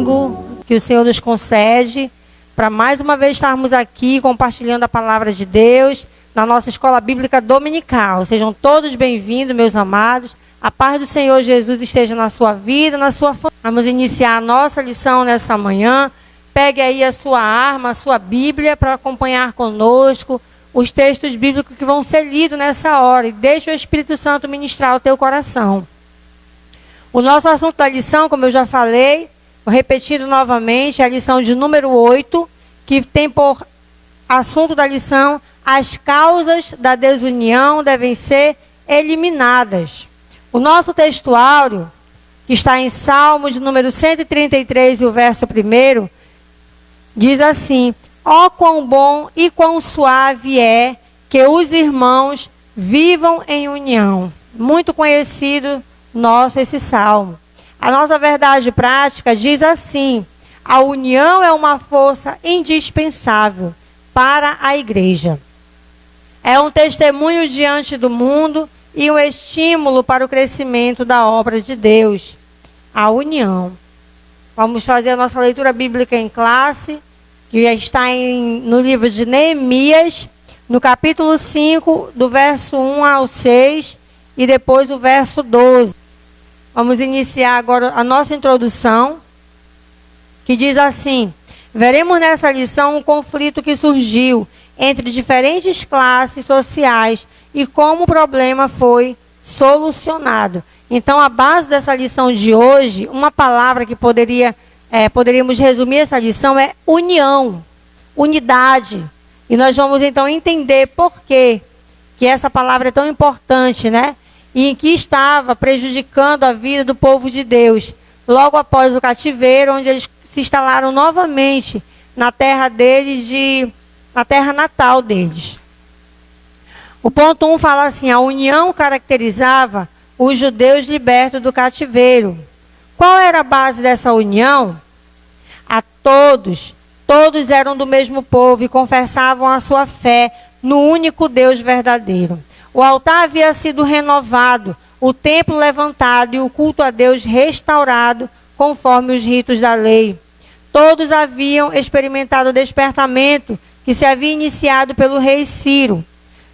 domingo que o Senhor nos concede para mais uma vez estarmos aqui compartilhando a palavra de Deus na nossa escola bíblica dominical. Sejam todos bem-vindos, meus amados. A paz do Senhor Jesus esteja na sua vida, na sua família. Vamos iniciar a nossa lição nessa manhã. Pegue aí a sua arma, a sua Bíblia, para acompanhar conosco os textos bíblicos que vão ser lidos nessa hora. E deixe o Espírito Santo ministrar o teu coração. O nosso assunto da lição, como eu já falei, repetindo novamente, é a lição de número 8, que tem por assunto da lição: as causas da desunião devem ser eliminadas. O nosso textuário, que está em Salmos de número 133, e o verso 1, diz assim: ó quão bom e quão suave é que os irmãos vivam em união. Muito conhecido nosso esse salmo. A nossa verdade prática diz assim: a união é uma força indispensável para a igreja. É um testemunho diante do mundo e um estímulo para o crescimento da obra de Deus. A união. Vamos fazer a nossa leitura bíblica em classe, que está no livro de Neemias, no capítulo 5, do verso 1 ao 6, e depois o verso 12. Vamos iniciar agora a nossa introdução, que diz assim: veremos nessa lição um conflito que surgiu entre diferentes classes sociais e como o problema foi solucionado. Então, a base dessa lição de hoje, uma palavra que poderíamos resumir essa lição é união, unidade. E nós vamos então entender por que essa palavra é tão importante, né? E em que estava prejudicando a vida do povo de Deus. Logo após o cativeiro, onde eles se instalaram novamente na terra deles, na terra natal deles. O ponto 1 fala assim: a união caracterizava os judeus libertos do cativeiro. Qual era a base dessa união? Todos eram do mesmo povo e confessavam a sua fé no único Deus verdadeiro. O altar havia sido renovado, o templo levantado e o culto a Deus restaurado conforme os ritos da lei. Todos haviam experimentado o despertamento que se havia iniciado pelo rei Ciro.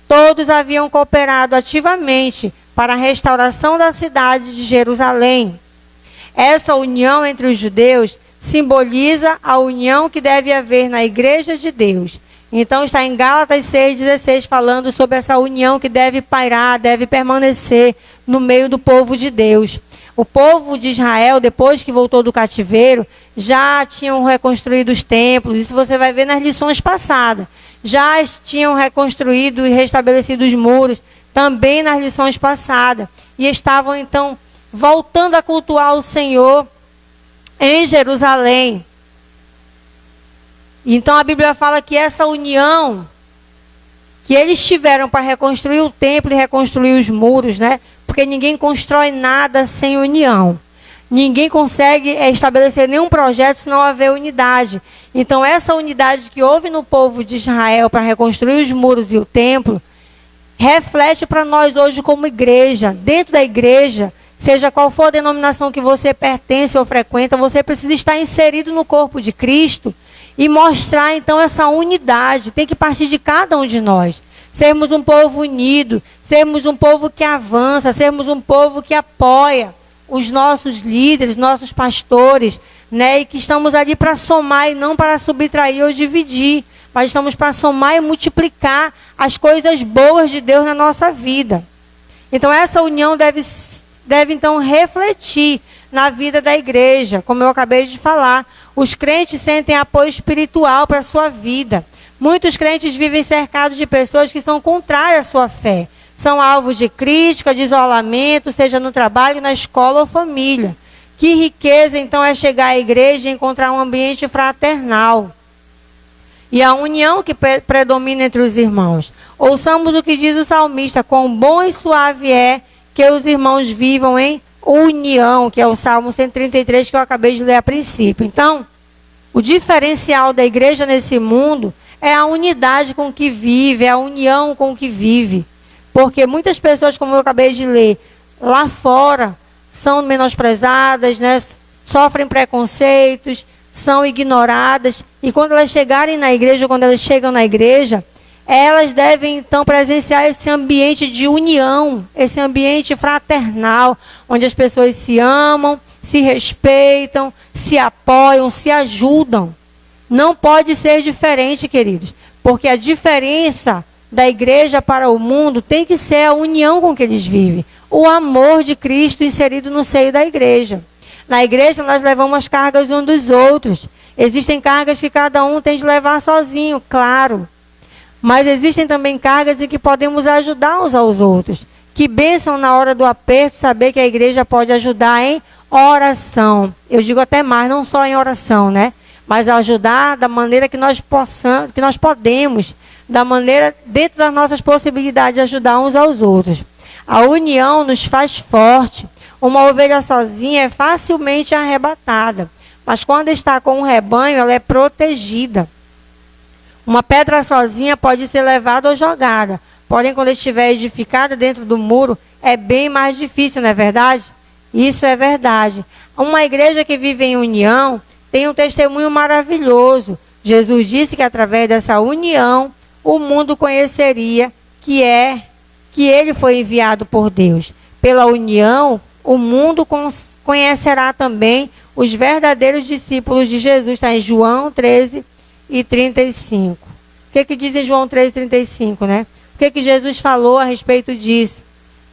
Todos haviam cooperado ativamente para a restauração da cidade de Jerusalém. Essa união entre os judeus simboliza a união que deve haver na igreja de Deus. Então está em Gálatas 6,16 falando sobre essa união que deve pairar, deve permanecer no meio do povo de Deus. O povo de Israel, depois que voltou do cativeiro, já tinham reconstruído os templos. Isso você vai ver nas lições passadas. Já tinham reconstruído e restabelecido os muros, também nas lições passadas. E estavam então voltando a cultuar o Senhor em Jerusalém. Então a Bíblia fala que essa união que eles tiveram para reconstruir o templo e reconstruir os muros, né? Porque ninguém constrói nada sem união. Ninguém consegue estabelecer nenhum projeto se não haver unidade. Então essa unidade que houve no povo de Israel para reconstruir os muros e o templo, reflete para nós hoje como igreja. Dentro da igreja, seja qual for a denominação que você pertence ou frequenta, você precisa estar inserido no corpo de Cristo e mostrar então essa unidade. Tem que partir de cada um de nós. Sermos um povo unido, sermos um povo que avança, sermos um povo que apoia os nossos líderes, nossos pastores, né? E que estamos ali para somar e não para subtrair ou dividir. Mas estamos para somar e multiplicar as coisas boas de Deus na nossa vida. Então essa união deve então refletir na vida da igreja. Como eu acabei de falar, os crentes sentem apoio espiritual para a sua vida. Muitos crentes vivem cercados de pessoas que são contrárias à sua fé. São alvos de crítica, de isolamento, seja no trabalho, na escola ou família. Que riqueza então é chegar à igreja e encontrar um ambiente fraternal. E a união que predomina entre os irmãos. Ouçamos o que diz o salmista: quão bom e suave é que os irmãos vivam em união, que é o Salmo 133 que eu acabei de ler a princípio. Então, o diferencial da igreja nesse mundo é a unidade com que vive, é a união com que vive. Porque muitas pessoas, como eu acabei de ler, lá fora, são menosprezadas, né? sofrem preconceitos, são ignoradas, e quando elas chegarem na igreja, quando elas chegam na igreja, elas devem então presenciar esse ambiente de união, esse ambiente fraternal, onde as pessoas se amam, se respeitam, se apoiam, se ajudam. Não pode ser diferente, queridos, porque a diferença da igreja para o mundo tem que ser a união com que eles vivem, o amor de Cristo inserido no seio da igreja. Na igreja nós levamos as cargas uns dos outros. Existem cargas que cada um tem de levar sozinho, claro. Mas existem também cargas em que podemos ajudar uns aos outros. Que bênção na hora do aperto saber que a igreja pode ajudar em oração. Eu digo até mais, não só em oração, né? Mas ajudar da maneira que nós possamos, que nós podemos, da maneira dentro das nossas possibilidades de ajudar uns aos outros. A união nos faz forte. Uma ovelha sozinha é facilmente arrebatada, mas quando está com um rebanho, ela é protegida. Uma pedra sozinha pode ser levada ou jogada, porém, quando estiver edificada dentro do muro, é bem mais difícil, não é verdade? Isso é verdade. Uma igreja que vive em união tem um testemunho maravilhoso. Jesus disse que através dessa união, o mundo conheceria que ele foi enviado por Deus. Pela união, o mundo conhecerá também os verdadeiros discípulos de Jesus. Está em João 13 e 35. O que diz em João 13, 35, né? O que Jesus falou a respeito disso?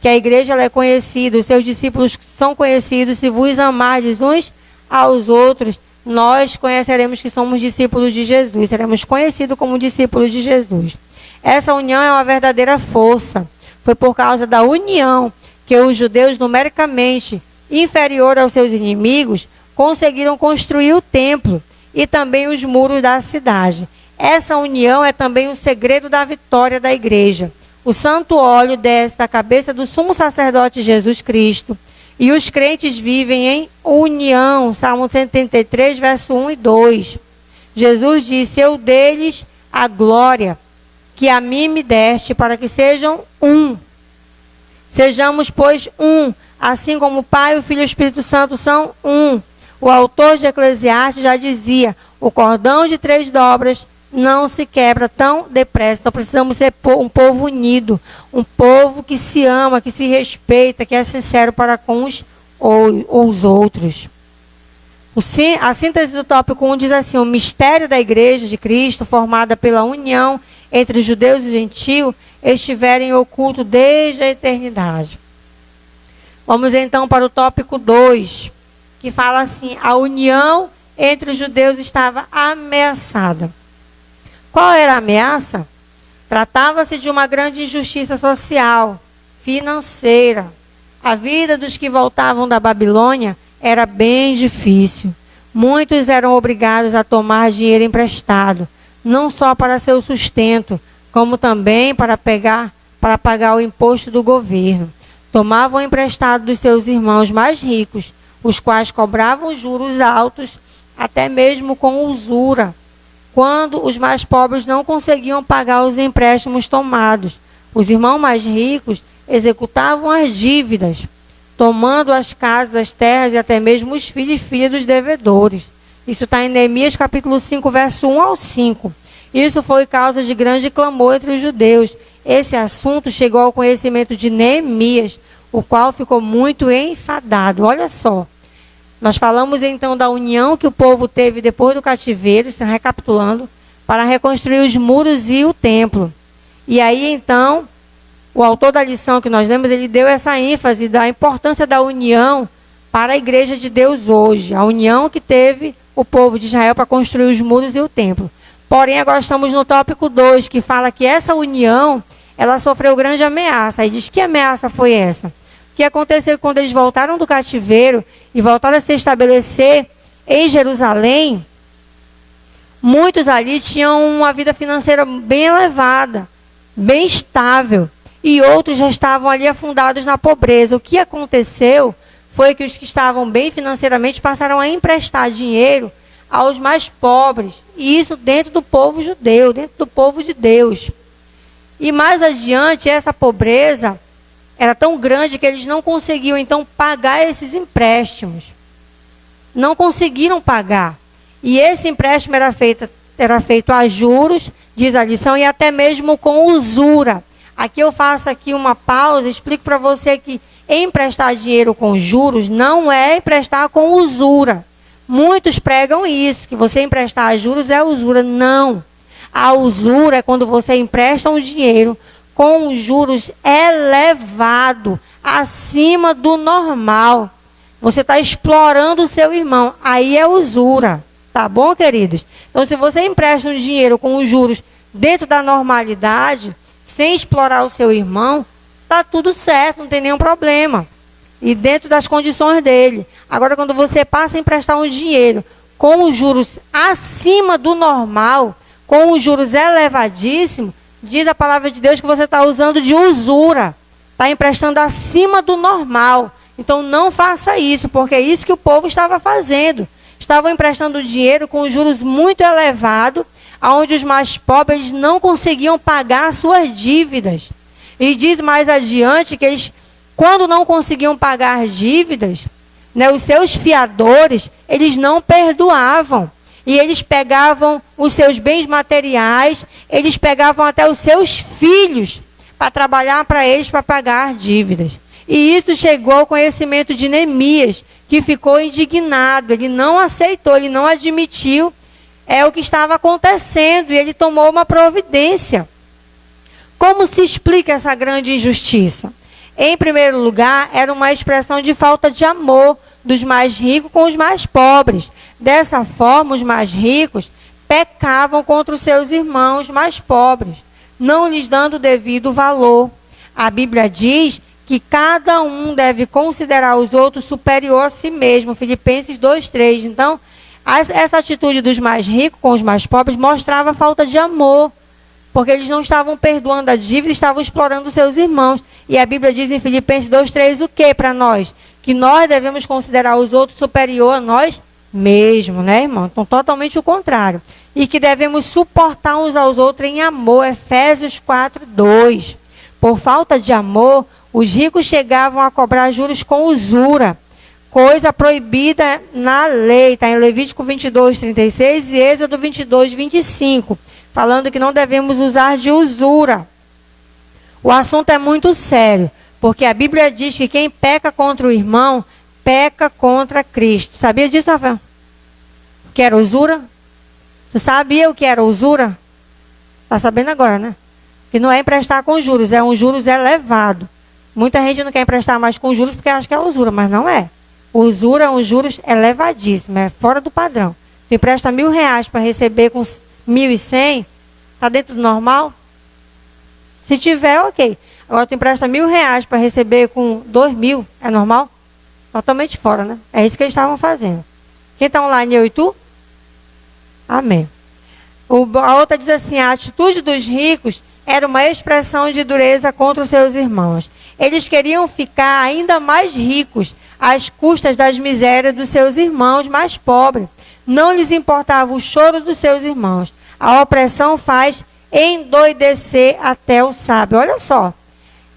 Que a igreja ela é conhecida, os seus discípulos são conhecidos. Se vos amardes uns aos outros, nós conheceremos que somos discípulos de Jesus. Seremos conhecidos como discípulos de Jesus. Essa união é uma verdadeira força. Foi por causa da união que os judeus, numericamente inferior aos seus inimigos, conseguiram construir o templo e também os muros da cidade. Essa união é também o segredo da vitória da igreja. O santo óleo desce da cabeça do sumo sacerdote Jesus Cristo e os crentes vivem em união. Salmo 133, verso 1 e 2. Jesus disse: eu dei-lhes a glória que a mim me deste, para que sejam um. Sejamos, pois, um, assim como o Pai, o Filho e o Espírito Santo são um. O autor de Eclesiastes já dizia: o cordão de 3 dobras não se quebra tão depressa. Então precisamos ser um povo unido, um povo que se ama, que se respeita, que é sincero para com os outros. A síntese do tópico 1 diz assim: o mistério da igreja de Cristo, formada pela união entre judeus e gentios, estiverem oculto desde a eternidade. Vamos então para o tópico 2, que fala assim: a união entre os judeus estava ameaçada. Qual era a ameaça? Tratava-se de uma grande injustiça social, financeira. A vida dos que voltavam da Babilônia era bem difícil. Muitos eram obrigados a tomar dinheiro emprestado, não só para seu sustento, como também para pagar o imposto do governo. Tomavam emprestado dos seus irmãos mais ricos, os quais cobravam juros altos, até mesmo com usura, quando os mais pobres não conseguiam pagar os empréstimos tomados. Os irmãos mais ricos executavam as dívidas, tomando as casas, as terras e até mesmo os filhos e filhas dos devedores. Isso está em Neemias capítulo 5, verso 1 ao 5. Isso foi causa de grande clamor entre os judeus. Esse assunto chegou ao conhecimento de Neemias, o qual ficou muito enfadado. Olha só, nós falamos então da união que o povo teve depois do cativeiro, recapitulando, para reconstruir os muros e o templo. E aí então, o autor da lição que nós lemos, ele deu essa ênfase da importância da união para a igreja de Deus hoje. A união que teve o povo de Israel para construir os muros e o templo. Porém, agora estamos no tópico 2, que fala que essa união, ela sofreu grande ameaça. Aí diz: que ameaça foi essa? O que aconteceu quando eles voltaram do cativeiro e voltaram a se estabelecer em Jerusalém? Muitos ali tinham uma vida financeira bem elevada, bem estável, e outros já estavam ali afundados na pobreza. O que aconteceu foi que os que estavam bem financeiramente passaram a emprestar dinheiro aos mais pobres, e isso dentro do povo judeu, dentro do povo de Deus. E mais adiante, essa pobreza era tão grande que eles não conseguiam então pagar esses empréstimos. não conseguiram pagar. E esse empréstimo era feito a juros, diz a lição, e até mesmo com usura. Aqui eu faço aqui uma pausa, explico para você que emprestar dinheiro com juros não é emprestar com usura. Muitos pregam isso, que você emprestar a juros é usura. Não. A usura é quando você empresta um dinheiro com juros elevados, acima do normal. Você está explorando o seu irmão. Aí é usura. Tá bom, queridos? Então, se você empresta um dinheiro com os juros dentro da normalidade, sem explorar o seu irmão, tá tudo certo, não tem nenhum problema. E dentro das condições dele. Agora, quando você passa a emprestar um dinheiro com os juros acima do normal, com os juros elevadíssimos, diz a palavra de Deus que você está usando de usura. Está emprestando acima do normal. Então, não faça isso, porque é isso que o povo estava fazendo. Estavam emprestando dinheiro com juros muito elevados, onde os mais pobres não conseguiam pagar suas dívidas. E diz mais adiante que eles, quando não conseguiam pagar dívidas, né, os seus fiadores, eles não perdoavam. E eles pegavam os seus bens materiais, eles pegavam até os seus filhos para trabalhar para eles, para pagar dívidas. E isso chegou ao conhecimento de Neemias, que ficou indignado. Ele não aceitou, ele não admitiu o que estava acontecendo e ele tomou uma providência. Como se explica essa grande injustiça? Em primeiro lugar, era uma expressão de falta de amor dos mais ricos com os mais pobres. Dessa forma, os mais ricos pecavam contra os seus irmãos mais pobres, não lhes dando o devido valor. A Bíblia diz que cada um deve considerar os outros superior a si mesmo. Filipenses 2:3. Então, essa atitude dos mais ricos com os mais pobres mostrava falta de amor, porque eles não estavam perdoando a dívida, estavam explorando os seus irmãos. E a Bíblia diz em Filipenses 2:3 o que para nós? Que nós devemos considerar os outros superior a nós mesmos, né, irmão? Então, totalmente o contrário. E que devemos suportar uns aos outros em amor. Efésios 4:2. Por falta de amor, os ricos chegavam a cobrar juros com usura, coisa proibida na lei. Está em Levítico 22:36 e Êxodo 22:25, falando que não devemos usar de usura. O assunto é muito sério, porque a Bíblia diz que quem peca contra o irmão, peca contra Cristo. Sabia disso, Rafael? O que era usura? Tu sabia o que era usura? Está sabendo agora, né? Que não é emprestar com juros, é um juros elevado. Muita gente não quer emprestar mais com juros porque acha que é usura, mas não é. Usura é um juros elevadíssimo, é fora do padrão. Tu empresta R$1.000 para receber com 1.100, está dentro do normal? Se tiver, ok. Agora tu empresta R$1.000 para receber com 2.000, é normal? Totalmente fora, né? É isso que eles estavam fazendo. Quem está online, eu e tu? Amém. A outra diz assim, a atitude dos ricos era uma expressão de dureza contra os seus irmãos. Eles queriam ficar ainda mais ricos, às custas das misérias dos seus irmãos mais pobres. Não lhes importava o choro dos seus irmãos. A opressão faz endoidecer até o sábio. Olha só,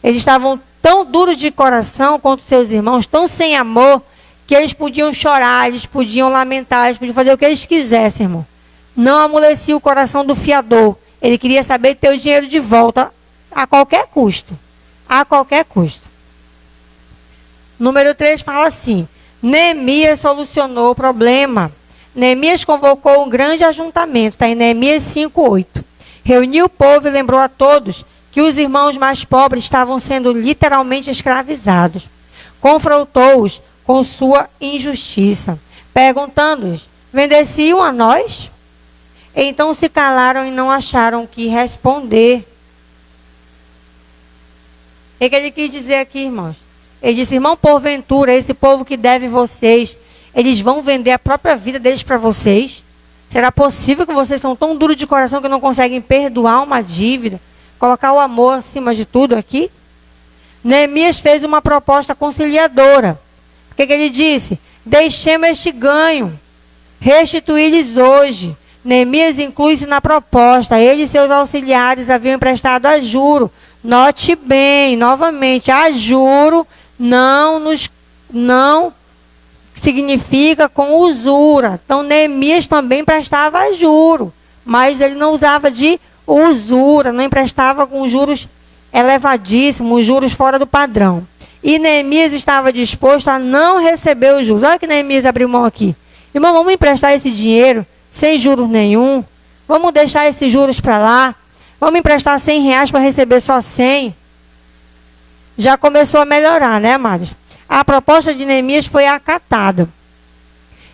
eles estavam tão duros de coração contra os seus irmãos, tão sem amor, que eles podiam chorar, eles podiam lamentar, eles podiam fazer o que eles quisessem, irmão. Não amolecia o coração do fiador. Ele queria saber ter o dinheiro de volta a qualquer custo. A qualquer custo. Número 3 fala assim, Neemias solucionou o problema. Neemias convocou um grande ajuntamento, está em Neemias 5:8. Reuniu o povo e lembrou a todos que os irmãos mais pobres estavam sendo literalmente escravizados. Confrontou-os com sua injustiça, perguntando-lhes, vendeciam a nós? Então se calaram e não acharam o que responder. O que ele quis dizer aqui, irmãos? Ele disse, irmão, porventura, esse povo que deve vocês, eles vão vender a própria vida deles para vocês? Será possível que vocês são tão duros de coração que não conseguem perdoar uma dívida? Colocar o amor acima de tudo aqui? Neemias fez uma proposta conciliadora. O que ele disse? Deixemos este ganho, restituir-lhes hoje. Neemias inclui-se na proposta. Ele e seus auxiliares haviam emprestado a juro. Note bem, novamente, a juro, não significa com usura. Então, Neemias também prestava juro, mas ele não usava de usura, não emprestava com juros elevadíssimos, juros fora do padrão. E Neemias estava disposto a não receber os juros. Olha que Neemias abriu mão aqui. Irmão, vamos emprestar esse dinheiro sem juros nenhum. Vamos deixar esses juros para lá. Vamos emprestar R$100 para receber só 100. Já começou a melhorar, né, amados? A proposta de Neemias foi acatada.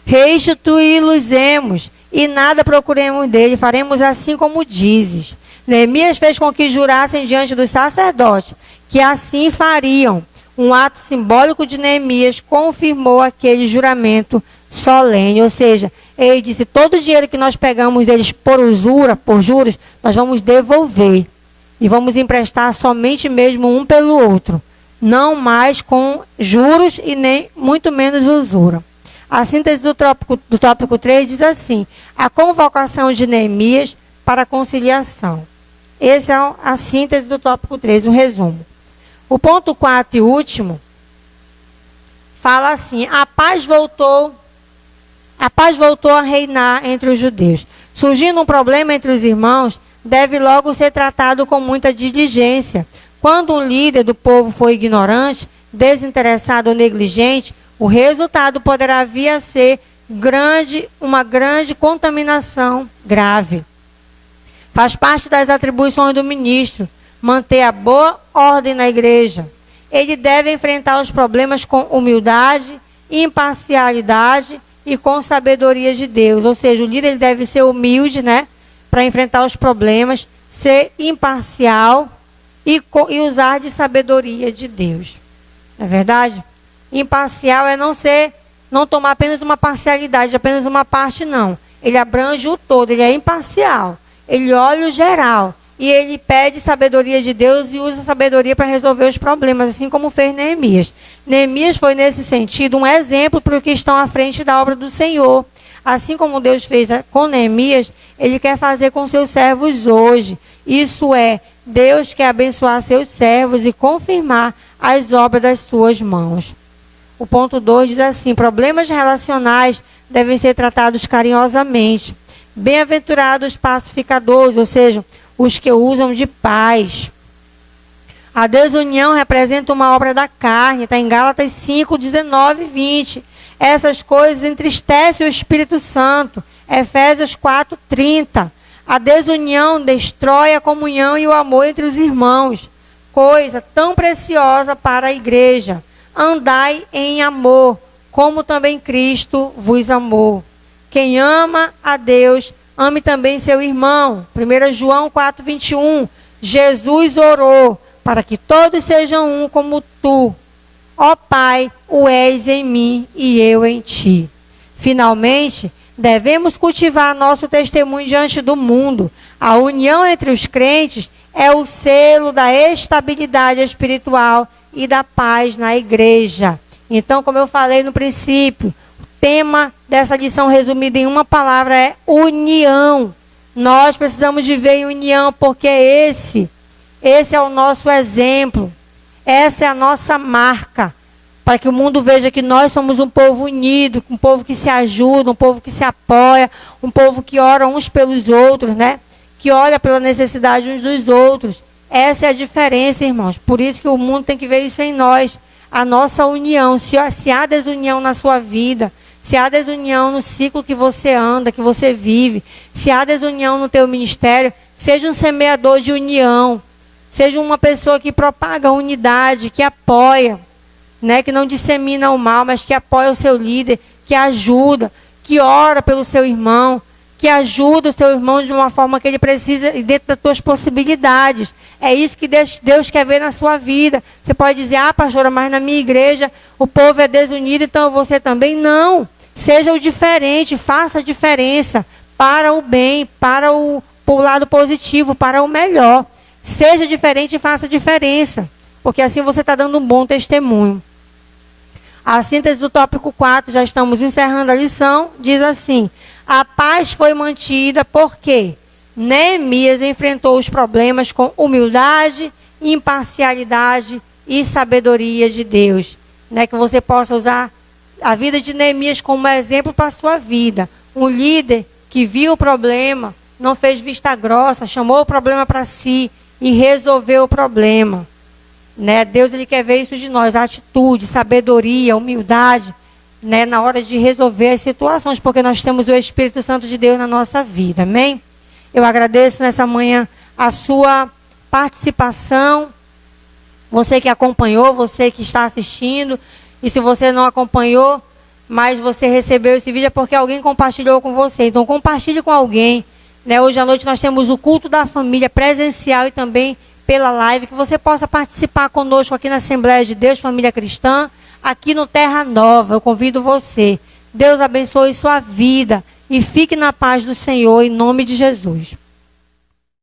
Restituí-los-emos e nada procuremos dele, faremos assim como dizes. Neemias fez com que jurassem diante dos sacerdotes, que assim fariam. Um ato simbólico de Neemias confirmou aquele juramento solene. Ou seja, ele disse, todo o dinheiro que nós pegamos deles por usura, por juros, nós vamos devolver. E vamos emprestar somente mesmo um pelo outro. Não mais com juros e nem muito menos usura. A síntese do tópico 3 diz assim: a convocação de Neemias para a conciliação. Essa é a síntese do tópico 3, um resumo. O ponto 4 e último fala assim: a paz voltou a reinar entre os judeus. Surgindo um problema entre os irmãos, deve logo ser tratado com muita diligência. Quando um líder do povo for ignorante, desinteressado ou negligente, o resultado poderá vir a ser uma grande contaminação grave. Faz parte das atribuições do ministro manter a boa ordem na igreja. Ele deve enfrentar os problemas com humildade, imparcialidade e com sabedoria de Deus. Ou seja, o líder ele deve ser humilde, né, para enfrentar os problemas, ser imparcial e usar de sabedoria de Deus. Não é verdade? Imparcial é não tomar apenas uma parcialidade, apenas uma parte, não. Ele abrange o todo, ele é imparcial. Ele olha o geral e ele pede sabedoria de Deus e usa a sabedoria para resolver os problemas, assim como fez Neemias. Neemias foi, nesse sentido, um exemplo para os que estão à frente da obra do Senhor. Assim como Deus fez com Neemias, Ele quer fazer com seus servos hoje. Isso é, Deus quer abençoar seus servos e confirmar as obras das suas mãos. O ponto 2 diz assim: problemas relacionais devem ser tratados carinhosamente. Bem-aventurados pacificadores, ou seja, os que usam de paz. A desunião representa uma obra da carne, está em Gálatas 5, 19 e 20. Essas coisas entristecem o Espírito Santo. Efésios 4, 30. A desunião destrói a comunhão e o amor entre os irmãos. Coisa tão preciosa para a igreja. Andai em amor, como também Cristo vos amou. Quem ama a Deus, ame também seu irmão. 1 João 4, 21. Jesus orou para que todos sejam um como tu, ó Pai, o és em mim e eu em ti. Finalmente, devemos cultivar nosso testemunho diante do mundo. A união entre os crentes é o selo da estabilidade espiritual e da paz na igreja. Então, como eu falei no princípio, o tema dessa lição resumida em uma palavra é união. Nós precisamos viver em união, porque esse é o nosso exemplo. Essa é a nossa marca, para que o mundo veja que nós somos um povo unido, um povo que se ajuda, um povo que se apoia, um povo que ora uns pelos outros, né? Que olha pela necessidade uns dos outros. Essa é a diferença, irmãos. Por isso que o mundo tem que ver isso em nós. A nossa união. Se há desunião na sua vida, se há desunião no ciclo que você anda, que você vive, se há desunião no teu ministério, seja um semeador de união. Seja uma pessoa que propaga a unidade, que apoia, né, que não dissemina o mal, mas que apoia o seu líder, que ajuda, que ora pelo seu irmão, que ajuda o seu irmão de uma forma que ele precisa, dentro das suas possibilidades. É isso que Deus quer ver na sua vida. Você pode dizer: ah, pastora, mas na minha igreja o povo é desunido, então você também. Não. Seja o diferente, faça a diferença para o bem, para o lado positivo, para o melhor. Seja diferente e faça diferença, porque assim você está dando um bom testemunho. A síntese do tópico 4, já estamos encerrando a lição, diz assim: a paz foi mantida porque Neemias enfrentou os problemas com humildade, imparcialidade e sabedoria de Deus. Né? Que você possa usar a vida de Neemias como exemplo para a sua vida. Um líder que viu o problema, não fez vista grossa, chamou o problema para si e resolveu o problema. Né? Deus, ele quer ver isso de nós, atitude, sabedoria, humildade, né? Na hora de resolver as situações, porque nós temos o Espírito Santo de Deus na nossa vida, amém? Eu agradeço nessa manhã a sua participação, você que acompanhou, você que está assistindo, e se você não acompanhou, mas você recebeu esse vídeo é porque alguém compartilhou com você. Então compartilhe com alguém, né? Hoje à noite nós temos o culto da família presencial e também pela live, que você possa participar conosco aqui na Assembleia de Deus, Família Cristã, aqui no Terra Nova. Eu convido você. Deus abençoe sua vida e fique na paz do Senhor, em nome de Jesus.